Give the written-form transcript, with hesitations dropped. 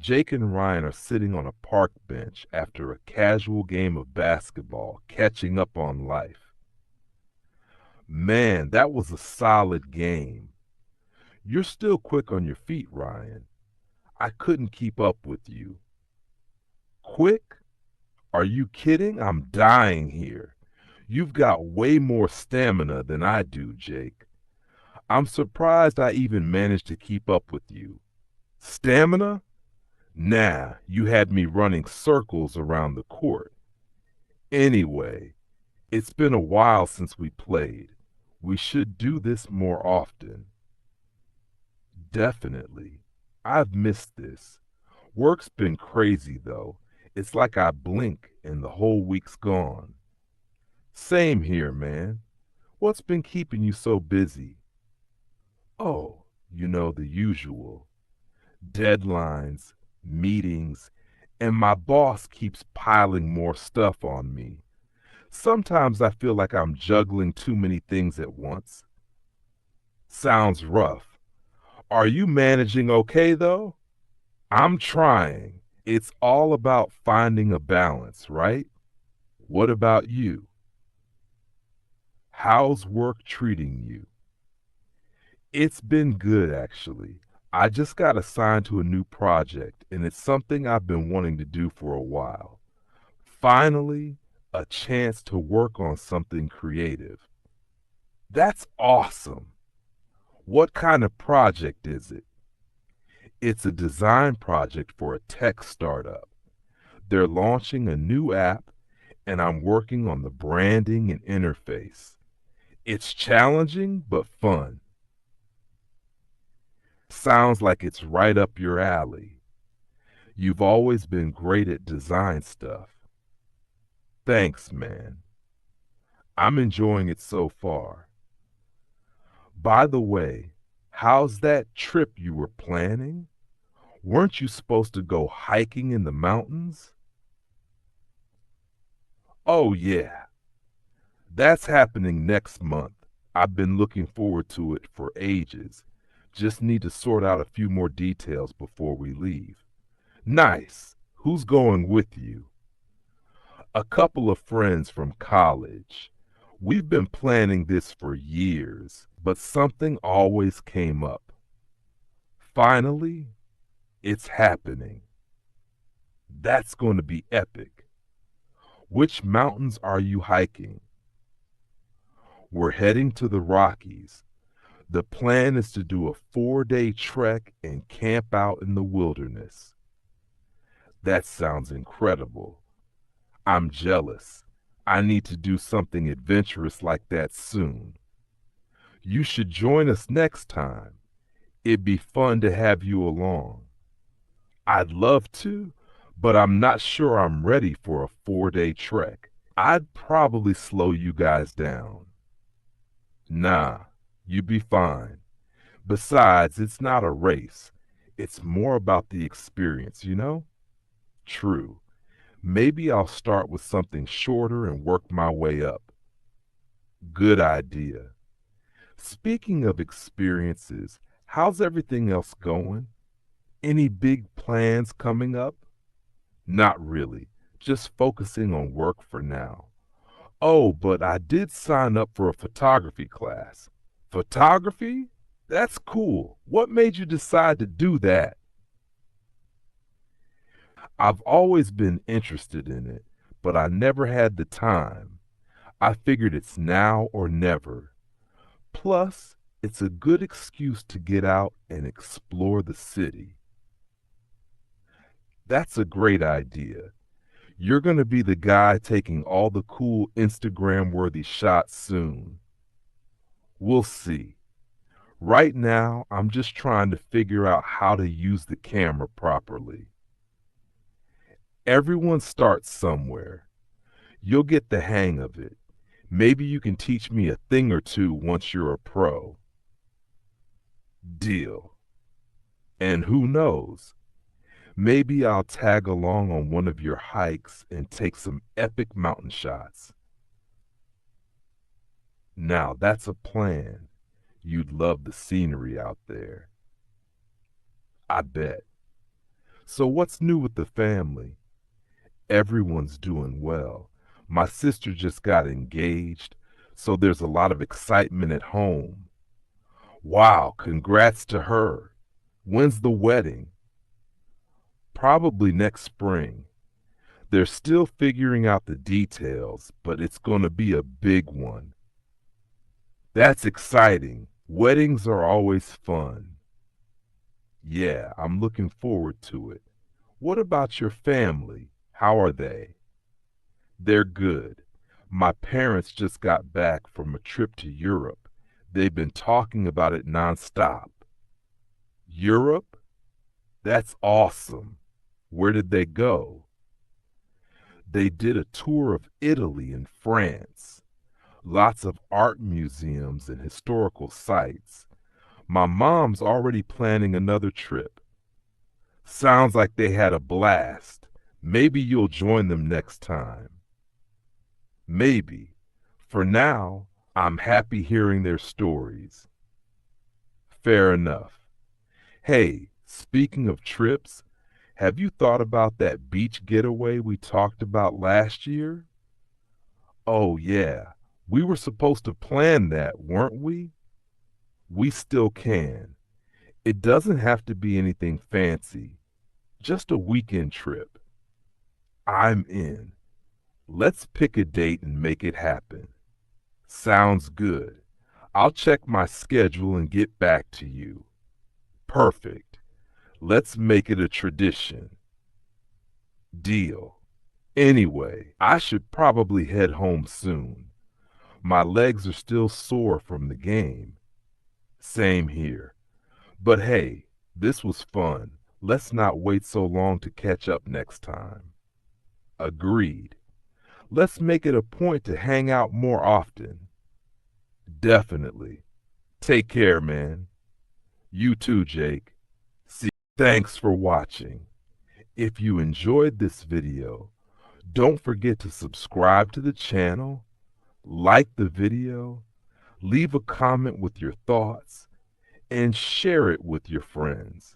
Jake and Ryan are sitting on a park bench after a casual game of basketball, catching up on life. Man, that was a solid game. You're still quick on your feet, Ryan. I couldn't keep up with you. Quick? Are you kidding? I'm dying here. You've got way more stamina than I do, Jake. I'm surprised I even managed to keep up with you. Stamina? Nah, you had me running circles around the court. Anyway, it's been a while since we played. We should do this more often. Definitely. I've missed this. Work's been crazy, though. It's like I blink and the whole week's gone. Same here, man. What's been keeping you so busy? Oh, the usual. Deadlines, meetings, and my boss keeps piling more stuff on me. Sometimes I feel like I'm juggling too many things at once. Sounds rough. Are you managing okay, though? I'm trying. It's all about finding a balance, right? What about you? How's work treating you? It's been good, actually. I just got assigned to a new project, and it's something I've been wanting to do for a while. Finally, a chance to work on something creative. That's awesome. What kind of project is it? It's a design project for a tech startup. They're launching a new app, and I'm working on the branding and interface. It's challenging but fun. Sounds like it's right up your alley. You've always been great at design stuff. Thanks, man. I'm enjoying it so far. By the way, how's that trip you were planning? Weren't you supposed to go hiking in the mountains? Oh, yeah. That's happening next month. I've been looking forward to it for ages. Just need to sort out a few more details before we leave. Nice. Who's going with you? A couple of friends from college. We've been planning this for years, but something always came up. Finally, it's happening. That's going to be epic. Which mountains are you hiking? We're heading to the Rockies. The plan is to do a 4-day trek and camp out in the wilderness. That sounds incredible. I'm jealous. I need to do something adventurous like that soon. You should join us next time. It'd be fun to have you along. I'd love to, but I'm not sure I'm ready for a 4-day trek. I'd probably slow you guys down. Nah, you'd be fine. Besides, it's not a race. It's more about the experience? True. Maybe I'll start with something shorter and work my way up. Good idea. Speaking of experiences, how's everything else going? Any big plans coming up? Not really. Just focusing on work for now. Oh, but I did sign up for a photography class. Photography? That's cool. What made you decide to do that? I've always been interested in it, but I never had the time. I figured it's now or never. Plus, it's a good excuse to get out and explore the city. That's a great idea. You're going to be the guy taking all the cool Instagram-worthy shots soon. We'll see. Right now, I'm just trying to figure out how to use the camera properly. Everyone starts somewhere. You'll get the hang of it. Maybe you can teach me a thing or two once you're a pro. Deal. And who knows? Maybe I'll tag along on one of your hikes and take some epic mountain shots. Now that's a plan. You'd love the scenery out there. I bet. So what's new with the family? Everyone's doing well. My sister just got engaged, so there's a lot of excitement at home. Wow, congrats to her. When's the wedding? Probably next spring. They're still figuring out the details, but it's going to be a big one. That's exciting. Weddings are always fun. Yeah, I'm looking forward to it. What about your family? How are they? They're good. My parents just got back from a trip to Europe. They've been talking about it nonstop. Europe? That's awesome. Where did they go? They did a tour of Italy and France. Lots of art museums and historical sites. My mom's already planning another trip. Sounds like they had a blast. Maybe you'll join them next time. Maybe. For now, I'm happy hearing their stories. Fair enough. Hey, speaking of trips, have you thought about that beach getaway we talked about last year? Oh, yeah. We were supposed to plan that, weren't we? We still can. It doesn't have to be anything fancy, just a weekend trip. I'm in. Let's pick a date and make it happen. Sounds good. I'll check my schedule and get back to you. Perfect. Let's make it a tradition. Deal. Anyway, I should probably head home soon. My legs are still sore from the game. Same here. But hey, this was fun. Let's not wait so long to catch up next time. Agreed. Let's make it a point to hang out more often. Definitely. Take care, man. You too, Jake. See, thanks for watching. If you enjoyed this video, don't forget to subscribe to the channel, like the video, leave a comment with your thoughts, and share it with your friends.